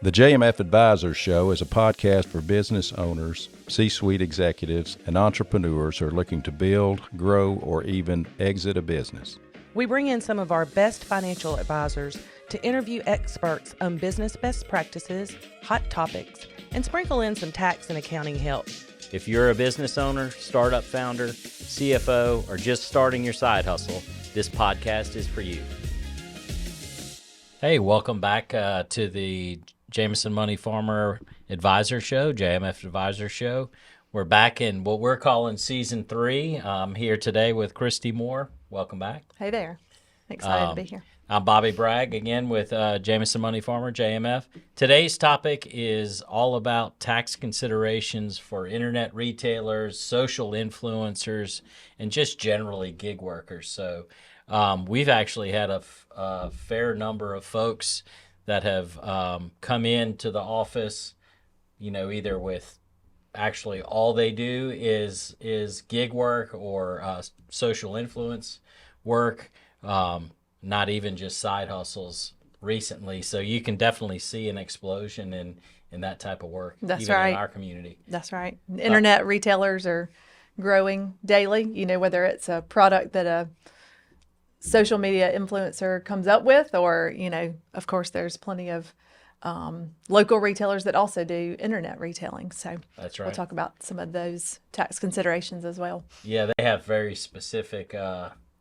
The JMF Advisors Show is a podcast for business owners, C-suite executives, and entrepreneurs who are looking to build, grow, or even exit a business. We bring in some of our best financial advisors to interview experts on business best practices, hot topics, and sprinkle in some tax and accounting help. If you're a business owner, startup founder, CFO, or just starting your side hustle, this podcast is for you. Hey, welcome back to the JamisonMoneyFarmer Advisor Show, JMF Advisor Show. We're back in what we're calling Season 3. I'm here today with Kristi Moore. Welcome back. Hey there. Excited to be here. I'm Bobby Bragg, again with JamisonMoneyFarmer, JMF. Today's topic is all about tax considerations for internet retailers, social influencers, and just generally gig workers. So we've actually had a fair number of folks that have come into the office, you know, either with actually all they do is gig work or social influence work, not even just side hustles recently. So you can definitely see an explosion in that type of work. That's even right. in our community. That's right. Internet retailers are growing daily, you know, whether it's a product that a social media influencer comes up with, or, you know, of course, there's plenty of local retailers that also do internet retailing. So That's right. We'll talk about some of those tax considerations as well. Yeah, they have very specific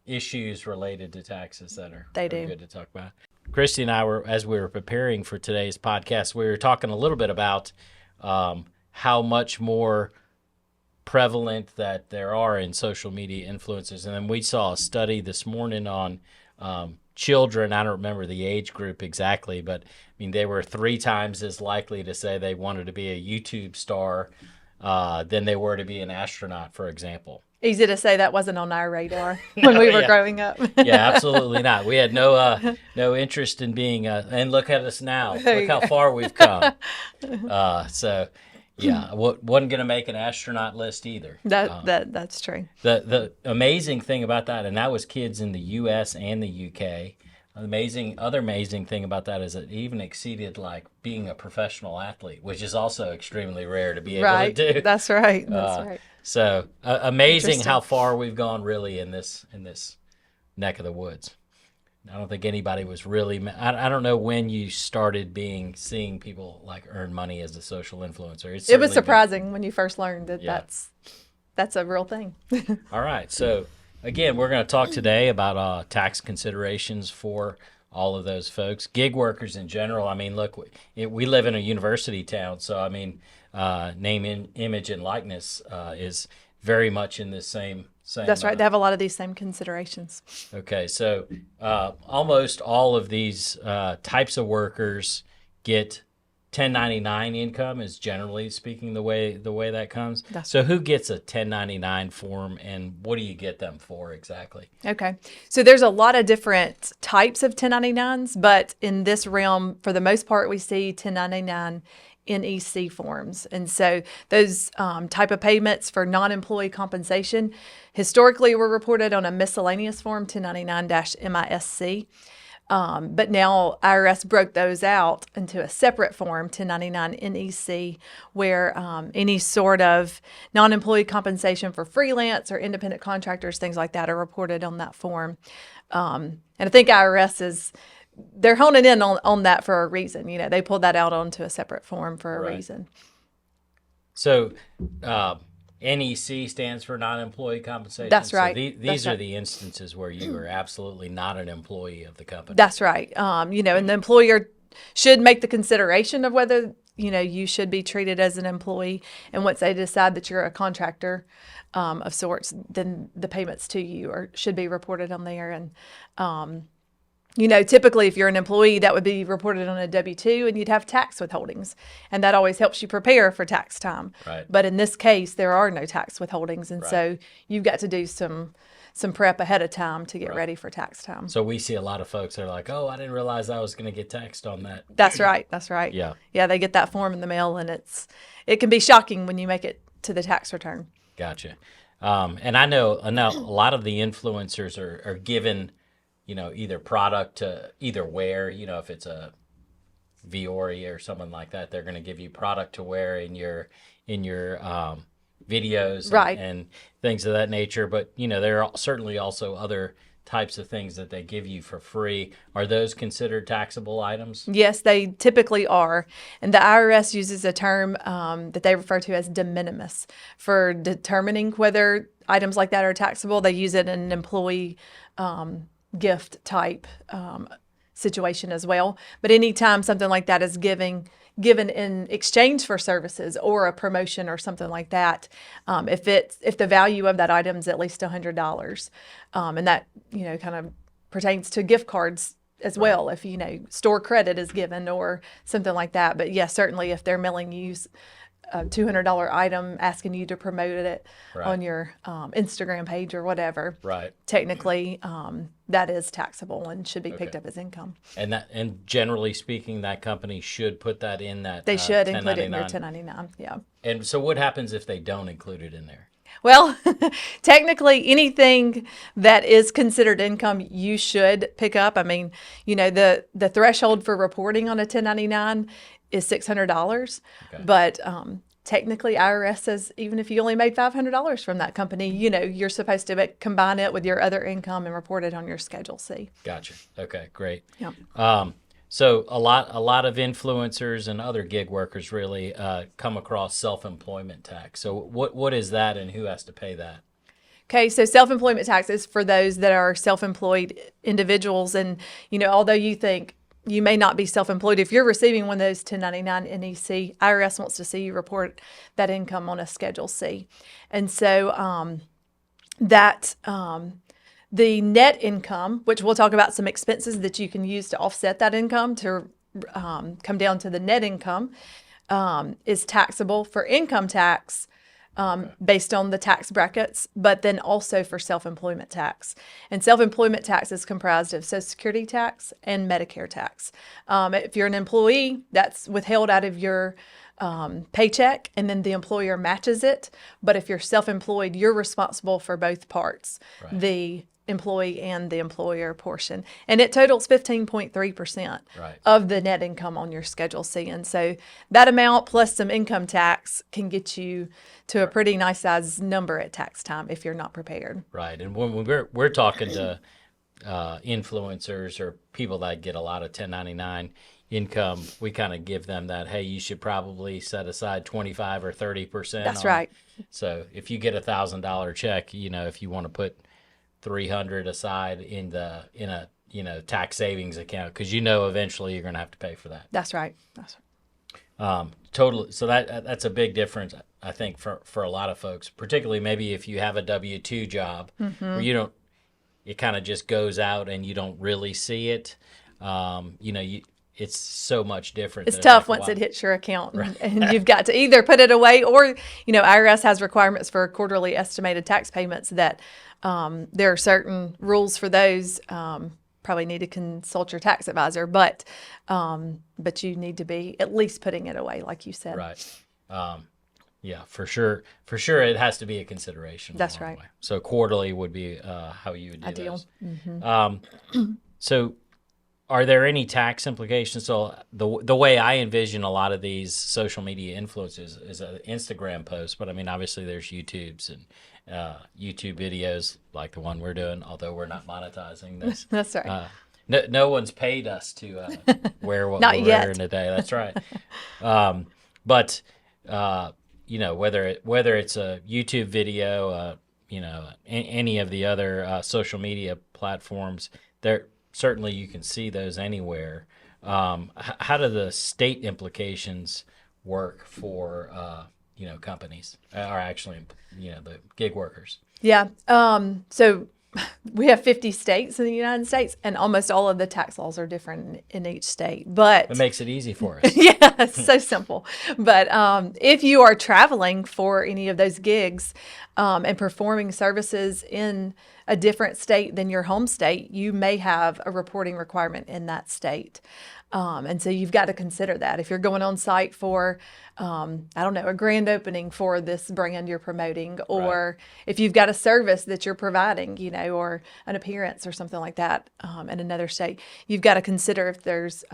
issues related to taxes that are good to talk about. Kristi and I were, as we were preparing for today's podcast, we were talking a little bit about how much more prevalent that there are in social media influencers. And then we saw a study this morning on children. I don't remember the age group exactly, but I mean, they were 3 times as likely to say they wanted to be a YouTube star than they were to be an astronaut, for example. Easy to say that wasn't on our radar when we were growing up. Yeah, absolutely not. We had no interest in being, and look at us now. Look how far we've come. Yeah, wasn't going to make an astronaut list either. That's true. The amazing thing about that, and that was kids in the U.S. and the U.K. Other amazing thing about that is it even exceeded like being a professional athlete, which is also extremely rare to be able to do. That's right. That's right. So amazing how far we've gone really in this neck of the woods. I don't think anybody was really. I don't know when you started seeing people like earn money as a social influencer. It was surprising when you first learned that that's a real thing. All right, so again, we're going to talk today about tax considerations for all of those folks, gig workers in general. I mean, look, we live in a university town, so I mean, name, image, and likeness is very much in this same. That's right. They have a lot of these same considerations. Okay, so almost all of these types of workers get 1099 income, is generally speaking the way that comes. So who gets a 1099 form, and what do you get them for exactly? Okay, so there's a lot of different types of 1099s, but in this realm, for the most part, we see 1099 NEC forms. And so those type of payments for non-employee compensation historically were reported on a miscellaneous form, 1099-MISC. But now IRS broke those out into a separate form, 1099 NEC, where any sort of non-employee compensation for freelance or independent contractors, things like that, are reported on that form. And I think IRS they're honing in on that for a reason. You know, they pulled that out onto a separate form for a reason. So NEC stands for non-employee compensation. That's right. So these are the instances where you are absolutely not an employee of the company. That's right. You know, and the employer should make the consideration of whether, you know, you should be treated as an employee. And once they decide that you're a contractor of sorts, then the payments to you should be reported on there. And you know, typically if you're an employee, that would be reported on a W-2 and you'd have tax withholdings. And that always helps you prepare for tax time. Right. But in this case, there are no tax withholdings. And so you've got to do some prep ahead of time to get ready for tax time. So we see a lot of folks that are like, oh, I didn't realize I was going to get taxed on that. That's right. That's right. Yeah. Yeah, they get that form in the mail, and it can be shocking when you make it to the tax return. Gotcha. And I know a lot of the influencers are given, you know, either product to either wear, you know, if it's a Viore or someone like that. They're going to give you product to wear in your videos Right. and things of that nature. But there are certainly also other types of things that they give you for free. Are those considered taxable items? Yes, they typically are. And the IRS uses a term that they refer to as de minimis for determining whether items like that are taxable. They use it in an employee gift type situation as well. But anytime something like that is given in exchange for services or a promotion or something like that, if the value of that item is at least $100, and that kind of pertains to gift cards as well, if store credit is given or something like that. But yes, certainly if they're mailing you a $200 item asking you to promote it on your Instagram page or whatever, technically that is taxable and should be picked up as income. And generally speaking, that company should put that in that. They should include it in their 1099. Yeah. And so, what happens if they don't include it in there? Well, technically, anything that is considered income, you should pick up. I mean, the threshold for reporting on a 1099 is $600, but technically, IRS says even if you only made $500 from that company, you're supposed to combine it with your other income and report it on your Schedule C. Gotcha. Okay, great. Yep. So a lot of influencers and other gig workers really come across self-employment tax. So what is that, and who has to pay that? Okay, so self-employment tax is for those that are self-employed individuals, and although you think you may not be self-employed, if you're receiving one of those 1099 NEC, IRS wants to see you report that income on a Schedule C, and so the net income, which we'll talk about some expenses that you can use to offset that income to come down to the net income, is taxable for income tax based on the tax brackets, but then also for self-employment tax. And self-employment tax is comprised of Social Security tax and Medicare tax. If you're an employee, that's withheld out of your paycheck, and then the employer matches it. But if you're self-employed, you're responsible for both parts, the employee and the employer portion. And it totals 15.3% of the net income on your Schedule C. And so that amount plus some income tax can get you to a pretty nice size number at tax time if you're not prepared. Right. And when we're talking to influencers or people that get a lot of 1099 income, we kind of give them that, hey, you should probably set aside 25 or 30%. That's right. So if you get $1,000 check, if you want to put $300 aside in a tax savings account, because eventually you're going to have to pay for that. That's right. Totally. So that's a big difference, I think, for a lot of folks, particularly maybe if you have a W-2 job where it kind of just goes out and you don't really see it. It's so much different. It's tough once it hits your account, and you've got to either put it away or, IRS has requirements for quarterly estimated tax payments that there are certain rules for those. Probably need to consult your tax advisor, but you need to be at least putting it away, like you said. Right. Yeah, for sure. For sure, it has to be a consideration. That's right. So quarterly would be how you would do ideal. Those. So are there any tax implications? So the way I envision a lot of these social media influencers is an Instagram post, but I mean, obviously there's YouTubes and YouTube videos like the one we're doing, although we're not monetizing this. That's right. No one's paid us to wear what Not we're yet. wearing today. That's right. But whether it's a YouTube video, any of the other social media platforms, there certainly you can see those anywhere. How do the state implications work for companies, or actually the gig workers? Yeah. So we have 50 states in the United States, and almost all of the tax laws are different in each state. But it makes it easy for us. Yeah, it's so simple. But if you are traveling for any of those gigs and performing services in a different state than your home state, you may have a reporting requirement in that state. And so you've got to consider that. If you're going on site for, a grand opening for this brand you're promoting, or if you've got a service that you're providing, or an appearance or something like that in another state, you've got to consider if there's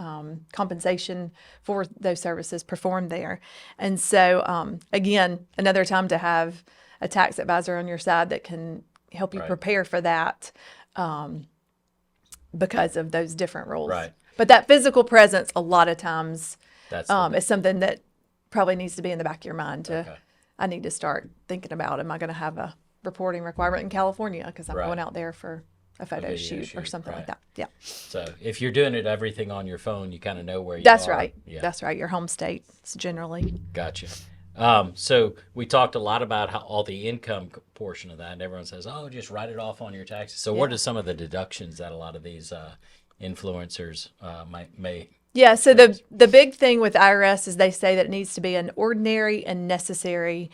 compensation for those services performed there. And so, again, another time to have a tax advisor on your side that can help you prepare for that because of those different rules. Right. But that physical presence, a lot of times, That's is something that probably needs to be in the back of your mind. I need to start thinking about, am I going to have a reporting requirement in California because I'm going out there for a photo shoot or something like that. Yeah. So if you're doing everything on your phone, you kind of know where you are. That's right. Yeah. That's right. Your home state generally. Gotcha. So we talked a lot about how all the income portion of that, and everyone says, "Oh, just write it off on your taxes." So what are some of the deductions that a lot of these influencers may? Yeah, so the big thing with IRS is they say that it needs to be an ordinary and necessary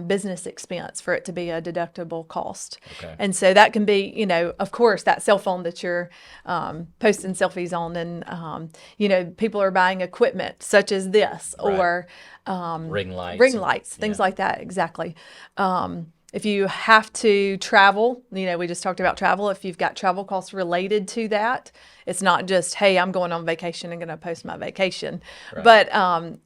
business expense for it to be a deductible cost. Okay. And so that can be, of course, that cell phone that you're posting selfies on, and, people are buying equipment such as this or ring lights, things like that. Exactly. If you have to travel, we just talked about travel. If you've got travel costs related to that, it's not just, hey, I'm going on vacation and going to post my vacation. Right. But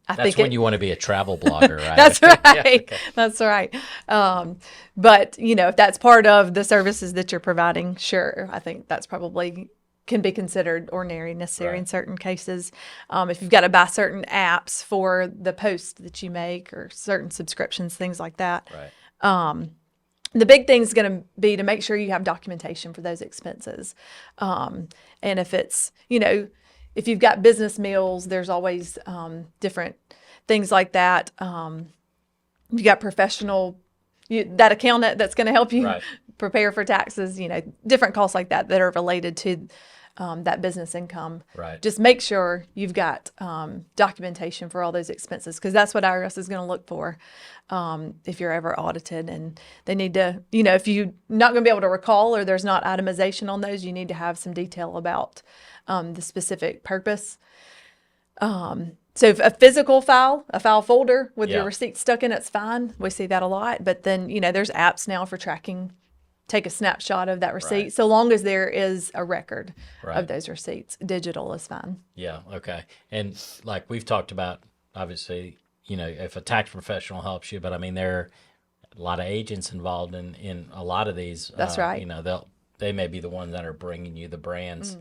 that's when you want to be a travel blogger, right? That's right. Yeah, okay. That's right. But, if that's part of the services that you're providing, sure, I think that's probably can be considered ordinary and necessary in certain cases. If you've got to buy certain apps for the posts that you make or certain subscriptions, things like that. Right. The big thing is going to be to make sure you have documentation for those expenses. And if it's, if you've got business meals, there's always different things like that. You got professional, that accountant that's going to help you prepare for taxes, different costs like that are related to that business income. Right. Just make sure you've got documentation for all those expenses, because that's what IRS is going to look for if you're ever audited. And they need to, if you're not going to be able to recall or there's not itemization on those, you need to have some detail about the specific purpose. So if a physical file, a file folder with your receipt stuck in it's fine. We see that a lot. But then, there's apps now for tracking. Take a snapshot of that receipt. So long as there is a record of those receipts, digital is fine. Yeah. Okay. And like we've talked about, obviously, if a tax professional helps you, but I mean, there are a lot of agents involved in a lot of these. That's right. They may be the ones that are bringing you the brands.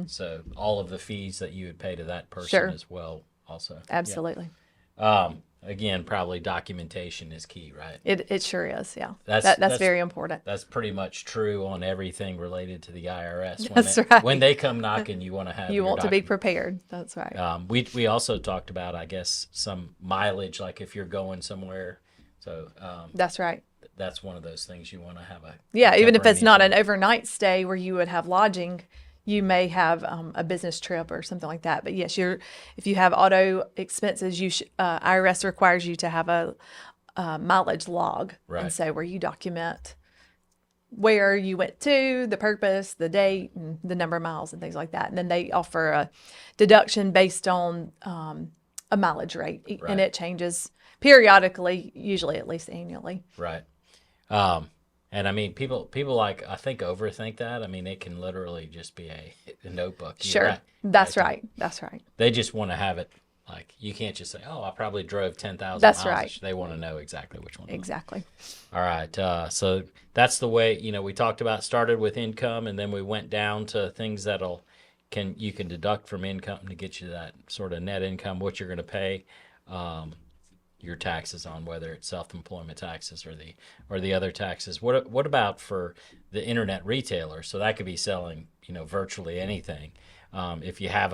So all of the fees that you would pay to that person as well also. Absolutely. Yeah. Again, probably documentation is key, right? It sure is, yeah. That's very important. That's pretty much true on everything related to the IRS. That's right. When they come knocking, you want to have to be prepared. That's right. We also talked about, I guess, some mileage, like if you're going somewhere. So that's right. That's one of those things you want to have even if it's not an overnight stay where you would have lodging. You may have a business trip or something like that. But yes, if you have auto expenses, IRS requires you to have a mileage log. Right. And so where you document where you went to, the purpose, the date, and the number of miles and things like that. And then they offer a deduction based on a mileage rate. Right. And it changes periodically, usually at least annually. Right. And I mean, people I think overthink that. I mean, it can literally just be a notebook. Sure. Right. That's right. That's right. They just want to have it. Like, you can't just say, "Oh, I probably drove 10,000 That's miles." right. They want to know exactly which one. Exactly. All right. So that's the way, we talked about, started with income, and then we went down to things you can deduct from income to get you that sort of net income, what you're going to pay your taxes on, whether it's self-employment taxes or the other taxes. What about for the internet retailer? So that could be selling, virtually anything. If you have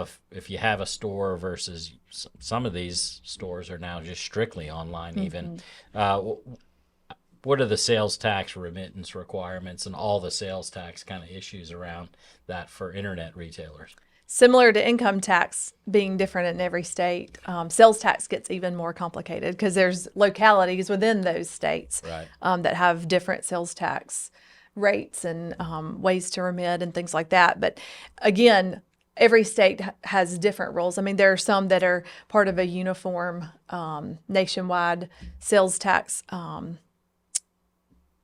a store versus some of these stores are now just strictly online. Even what are the sales tax remittance requirements and all the sales tax kind of issues around that for internet retailers? Similar to income tax being different in every state, sales tax gets even more complicated because there's localities within those states that have different sales tax rates and ways to remit and things like that. But again, every state has different rules. I mean, there are some that are part of a uniform nationwide sales tax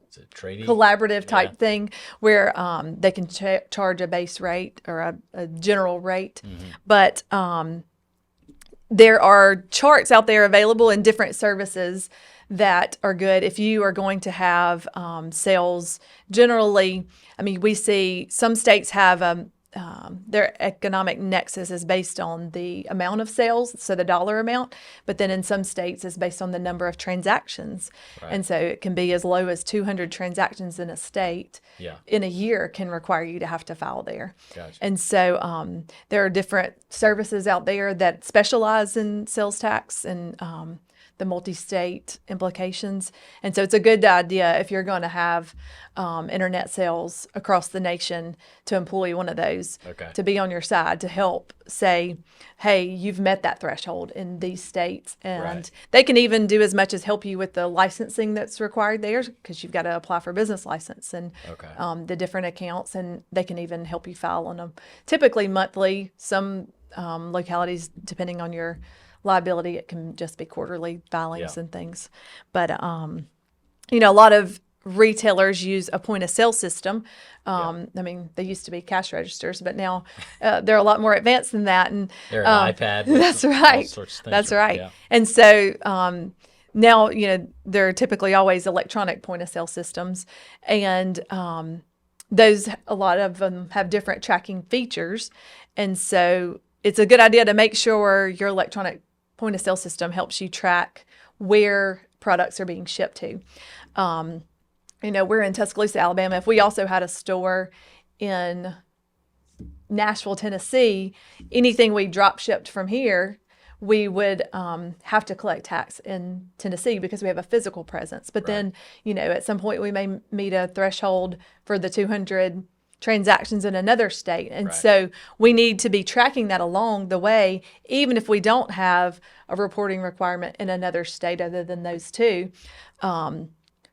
Is it trading? collaborative type thing where they can charge a base rate or a general rate. But there are charts out there available in different services that are good if you are going to have sales. Generally, I mean, we see some states have their economic nexus is based on the amount of sales, so the dollar amount, but then in some states it's based on the number of transactions. Right. And so it can be as low as 200 transactions in a state in a year can require you to have to file there. Gotcha. And so there are different services out there that specialize in sales tax and the multi-state implications. And so it's a good idea if you're going to have internet sales across the nation to employ one of those to be on your side to help say, hey, you've met that threshold in these states. And they can even do as much as help you with the licensing that's required there because you've got to apply for a business license and the different accounts. And they can even help you file on them. Typically monthly, some localities, depending on your liability, it can just be quarterly filings and things. But, you know, a lot of retailers use a point of sale system. I mean, they used to be cash registers, but now they're a lot more advanced than that. And they're an iPad. That's right. All sorts of things. That's right. Yeah. And so now, you know, there are typically always electronic point of sale systems. And those, a lot of them have different tracking features. And so it's a good idea to make sure your electronic point of sale system helps you track where products are being shipped to. You know, we're in Tuscaloosa, Alabama. If we also had a store in Nashville, Tennessee, anything we drop shipped from here, we would have to collect tax in Tennessee because we have a physical presence. But then, you know, at some point we may meet a threshold for the 200 transactions in another state. And so we need to be tracking that along the way, even if we don't have a reporting requirement in another state other than those two,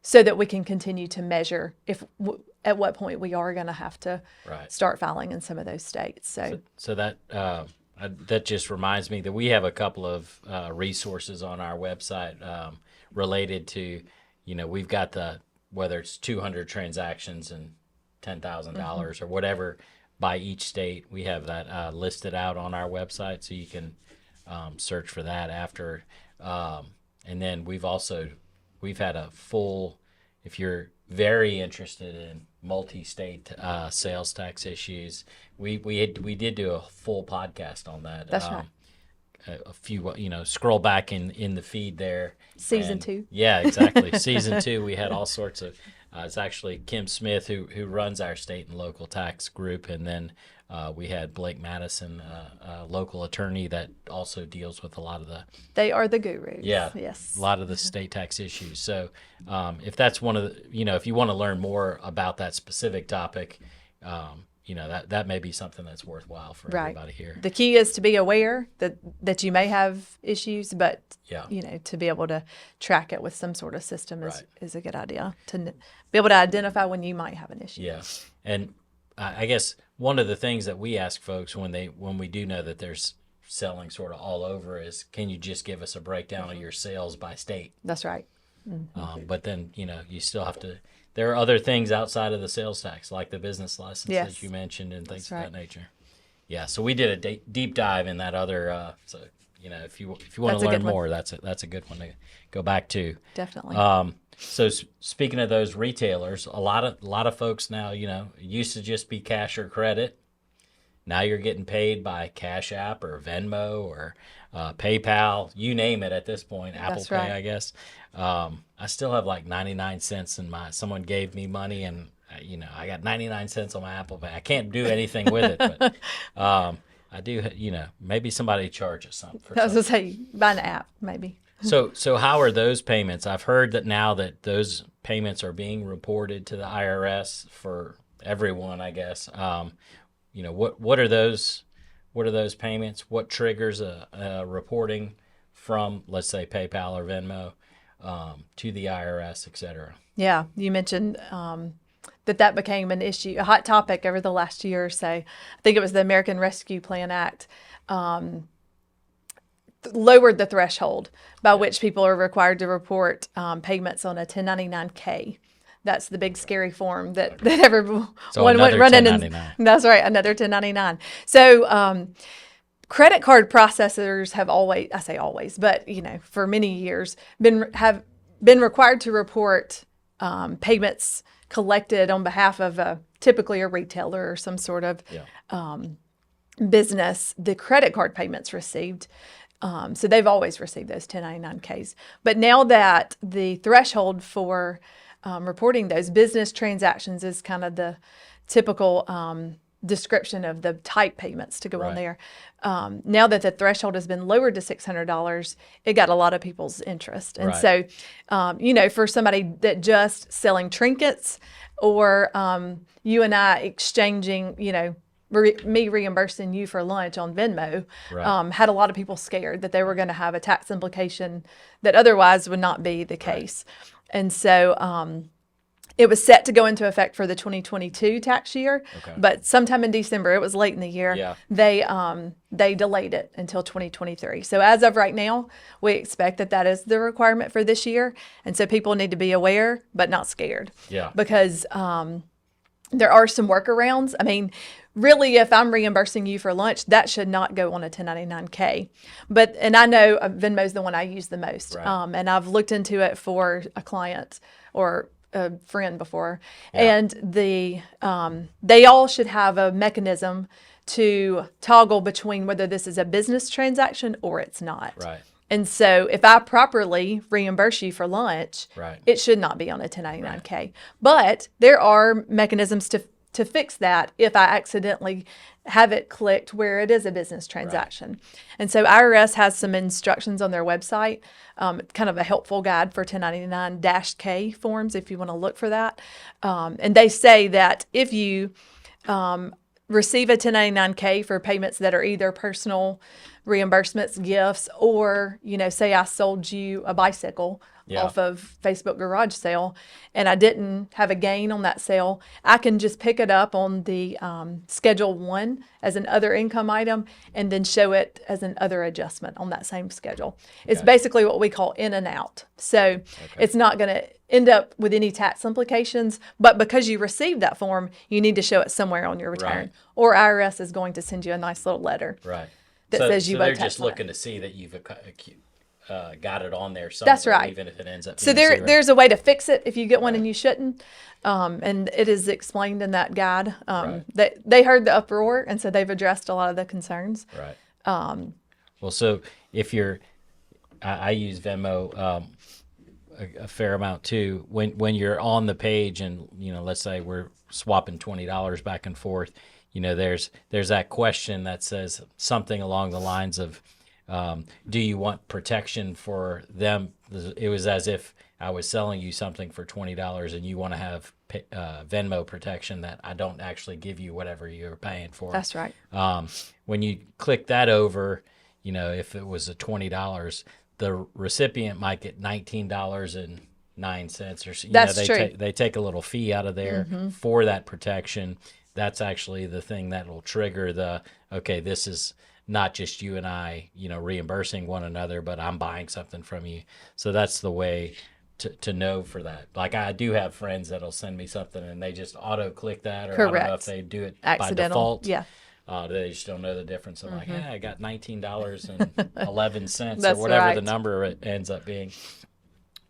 so that we can continue to measure at what point we are going to have to start filing in some of those states. So that just reminds me that we have a couple of resources on our website related to, you know, we've got whether it's 200 transactions and $10,000 or whatever by each state. We have that listed out on our website, so you can search for that after. And then we've had a full, if you're very interested in multi-state sales tax issues, we did do a full podcast on that. That's right. A few, you know, scroll back in the feed there. Season 2. Yeah, exactly. Season 2, we had all sorts of. It's actually Kim Smith who runs our state and local tax group, and then we had Blake Madison, a local attorney that also deals with a lot of the. They are the gurus. Yeah. Yes. A lot of the state tax issues. So if that's one of the, you know, if you want to learn more about that specific topic, you know, that may be something that's worthwhile for everybody here. The key is to be aware that you may have issues, but you know, to be able to track it with some sort of system is a good idea to be able to identify when you might have an issue. Yeah, and I guess one of the things that we ask folks when we do know that there's selling sort of all over is, can you just give us a breakdown of your sales by state? That's right. But then, you know, you still have to. There are other things outside of the sales tax, like the business license that you mentioned and things of that nature. Yeah, so we did a deep dive in that other. So you know, if you want to learn more, that's a good one to go back to. Definitely. So speaking of those retailers, a lot of folks now, you know, it used to just be cash or credit. Now you're getting paid by Cash App or Venmo or PayPal, you name it at this point, Apple Pay, I guess. I still have like 99 cents in someone gave me money and, you know, I got 99 cents on my Apple Pay. I can't do anything with it, but I do, you know, maybe somebody charges something. I was going to say, buy an app, maybe. So how are those payments? I've heard that now that those payments are being reported to the IRS for everyone, I guess. You know, what are those payments? What triggers a reporting from, let's say, PayPal or Venmo to the IRS, et cetera? Yeah, you mentioned that became an issue, a hot topic over the last year or so. I think it was the American Rescue Plan Act lowered the threshold by which people are required to report payments on a 1099-K. That's the big scary form that everyone went running. That's right, another 1099. So credit card processors have always, I say always, but for many years have been required to report payments collected on behalf of typically a retailer or some sort of business, the credit card payments received. So they've always received those 1099-Ks. But now that the threshold for reporting those business transactions is kind of the typical description of the type payments to go on there. Now that the threshold has been lowered to $600, it got a lot of people's interest. And so, for somebody that just selling trinkets or you and I exchanging, me reimbursing you for lunch on Venmo, had a lot of people scared that they were going to have a tax implication that otherwise would not be the case. And so it was set to go into effect for the 2022 tax year, but sometime in December, it was late in the year, they delayed it until 2023. So as of right now, we expect that is the requirement for this year. And so people need to be aware, but not scared. Because there are some workarounds. I mean, really, if I'm reimbursing you for lunch, that should not go on a 1099-K. And I know Venmo's the one I use the most. And I've looked into it for a client or a friend before. And they all should have a mechanism to toggle between whether this is a business transaction or it's not. And so if I properly reimburse you for lunch, it should not be on a 1099-K. But there are mechanisms to fix that if I accidentally have it clicked where it is a business transaction. And so IRS has some instructions on their website, kind of a helpful guide for 1099-K forms if you want to look for that. And they say that if you receive a 1099-K for payments that are either personal reimbursements, gifts, or, say I sold you a bicycle off of Facebook garage sale and I didn't have a gain on that sale, I can just pick it up on the Schedule 1 as an other income item and then show it as an other adjustment on that same schedule. It's basically what we call in and out. So it's not going to end up with any tax implications, but because you received that form, you need to show it somewhere on your return, or IRS is going to send you a nice little letter that says you owe tax. They're just looking to see that you've got it on there somewhere. That's right. Even if it ends up being zero. There's a way to fix it if you get one and you shouldn't, and it is explained in that guide. They heard the uproar, and so they've addressed a lot of the concerns. Well, so if I use Venmo a fair amount too. When you're on the page and let's say we're swapping $20 back and forth, there's that question that says something along the lines of, do you want protection for them? It was as if I was selling you something for $20 and you want to have Venmo protection that I don't actually give you whatever you're paying for. That's right. When you click that over, if it was a $20, the recipient might get $19.09 or so. That's true. They take a little fee out of there for that protection. That's actually the thing that will trigger this is not just you and I, reimbursing one another, but I'm buying something from you. So that's the way to know for that. Like I do have friends that'll send me something and they just auto click that, or Correct. I don't know if they do it by default. They just don't know the difference. I'm like, I got $19.11 or whatever the number it ends up being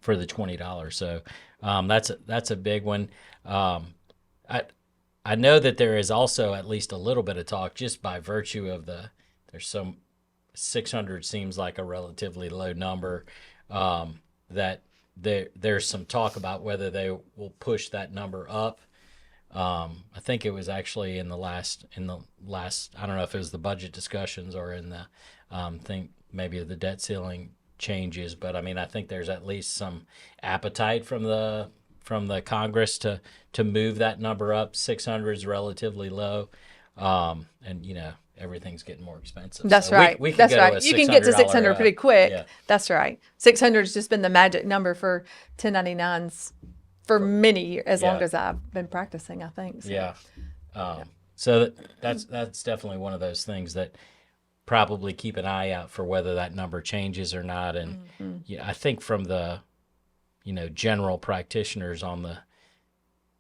for the $20. So that's a big one. I know that there is also at least a little bit of talk just by virtue of there's some 600 seems like a relatively low number, that there's some talk about whether they will push that number up. I think it was actually in the last, I don't know if it was the budget discussions or in the, think maybe the debt ceiling changes, but I think there's at least some appetite from the Congress to move that number up. 600 is relatively low. And everything's getting more expensive. That's so right. That's right. You can get to 600 pretty quick. That's right. 600 has just been the magic number for 1099s for many years, as long Yeah. as I've been practicing, I think. So. Yeah. So that's definitely one of those things that probably keep an eye out for whether that number changes or not. And I think from the general practitioners on the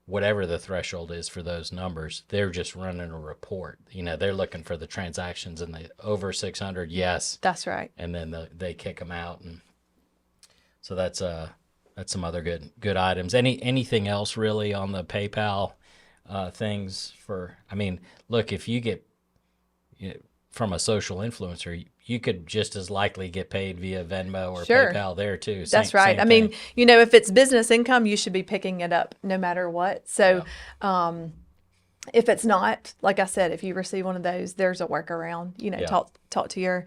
whatever the threshold is for those numbers, they're just running a report. They're looking for the transactions and the over 600, yes, That's right. and then they kick them out, and so that's some other good items. Anything else really on the PayPal things for? I mean, look, if you get from a social influencer, you could just as likely get paid via Venmo or Sure. PayPal there too. That's right. Same I mean, thing. if it's business income, you should be picking it up no matter what. So, if it's not, like I said, if you receive one of those, there's a workaround. Talk to your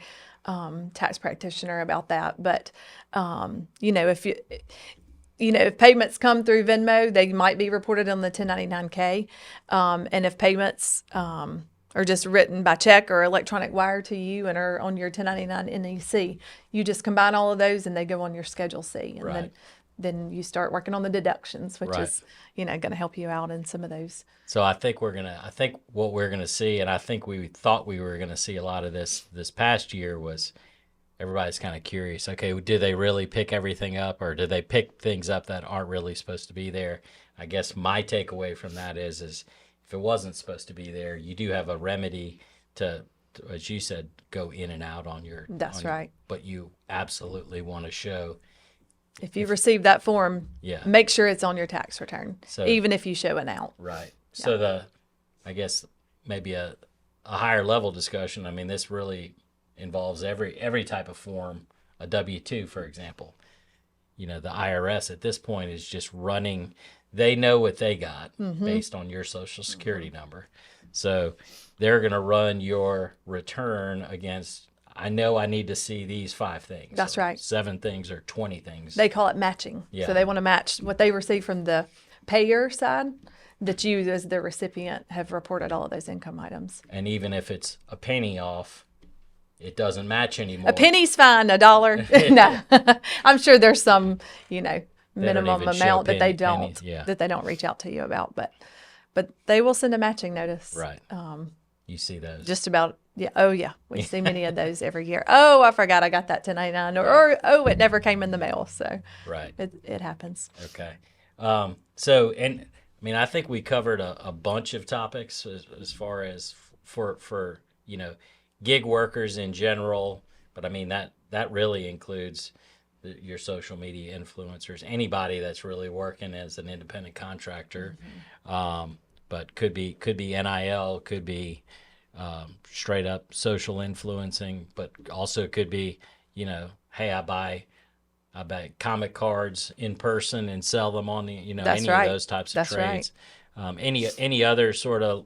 tax practitioner about that. But if payments come through Venmo, they might be reported on the 1099-K. And if payments are just written by check or electronic wire to you and are on your 1099 NEC, you just combine all of those and they go on your Schedule C. And Right. then you start working on the deductions, which Right. is, going to help you out in some of those. So I think what we're gonna see, and I think we thought we were gonna see a lot of this past year, was everybody's kind of curious. Okay, do they really pick everything up, or do they pick things up that aren't really supposed to be there? I guess my takeaway from that is if it wasn't supposed to be there, you do have a remedy to as you said, go in and out on your. That's right. But you absolutely want to show. If you receive that form, Yeah. make sure it's on your tax return, So- even if you show it out. Right. So I guess maybe a higher level discussion. I mean, this really involves every type of form. A W-2, for example. The IRS at this point is just running. They know what they got based on your Social Security number. So they're going to run your return against, I know I need to see these 5 things. That's right. 7 things or 20 things. They call it matching. Yeah. So they want to match what they receive from the payer side, that you as the recipient have reported all of those income items. And even if it's a penny off, it doesn't match anymore. A penny's fine, $1. No, I'm sure there's some, minimum even show amount that they pennies, don't yeah. that they don't reach out to you about, but they will send a matching notice. Right. You see those. Just about, yeah. Oh, yeah. We see many of those every year. Oh, I forgot I got that 1099, or oh, it never came in the mail. So Right. it happens. Okay. So, and I mean, I think we covered a bunch of topics as far as for gig workers in general, but I mean that really includes your social media influencers, anybody that's really working as an independent contractor, but could be NIL, could be straight up social influencing, but also could be hey, I buy comic cards in person and sell them on the That's any right. of those types of That's trades. Any other sort of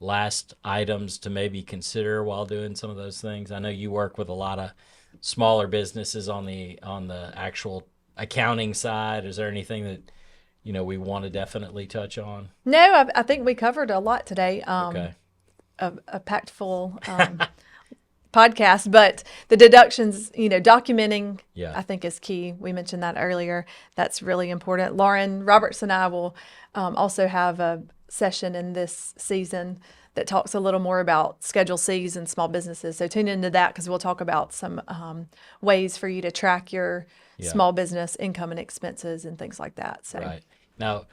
last items to maybe consider while doing some of those things? I know you work with a lot of smaller businesses on the actual accounting side. Is there anything that we want to definitely touch on? No, I think we covered a lot today. Okay. A packed full podcast, but the deductions, documenting, Yeah. I think is key. We mentioned that earlier. That's really important. Lauren Roberts and I will also have a session in this season that talks a little more about Schedule Cs and small businesses. So tune into that, because we'll talk about some ways for you to track your small business income and expenses and things like that. So Right. Now,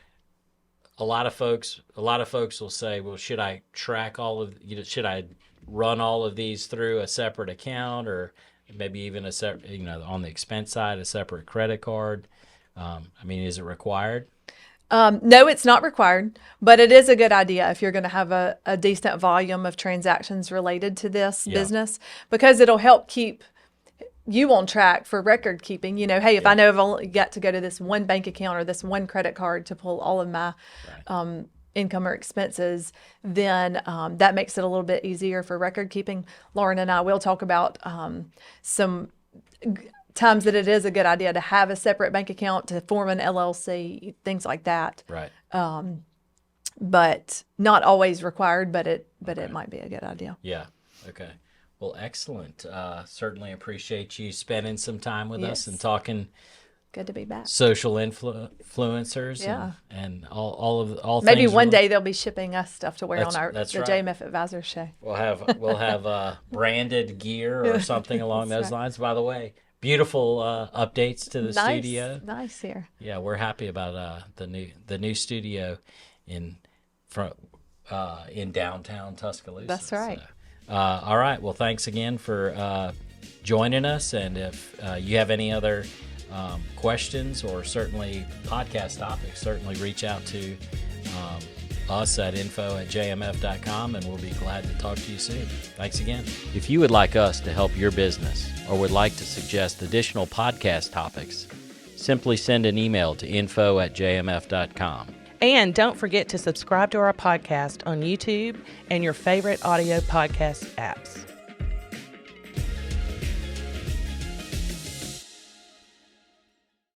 a lot of folks will say, well, should I track all of, should I run all of these through a separate account, or maybe even a separate, on the expense side, a separate credit card? I mean, is it required? No, it's not required, but it is a good idea if you're going to have a decent volume of transactions related to this business, because it'll help keep you on track for record keeping. Hey, if I know I've only got to go to this one bank account or this one credit card to pull all of my income or expenses, then that makes it a little bit easier for record keeping. Lauren and I will talk about some times that it is a good idea to have a separate bank account, to form an LLC, things like that. Right. But not always required, but it might be a good idea. Yeah. Okay. Well, excellent. Certainly appreciate you spending some time with us and talking good to be back. social influencers, Yeah. and all Maybe things one rela- day they'll be shipping us stuff to wear on the that's right. JMF Advisor Show. We'll have branded gear or something along those lines. By the way, beautiful updates to the studio. Nice here. Yeah, we're happy about the new studio in downtown Tuscaloosa. That's right. So, all right. Well, thanks again for joining us. And if you have any other questions or certainly podcast topics, certainly reach out to us at info@jmf.com, and we'll be glad to talk to you soon. Thanks again. If you would like us to help your business or would like to suggest additional podcast topics, simply send an email to info@jmf.com. And don't forget to subscribe to our podcast on YouTube and your favorite audio podcast apps.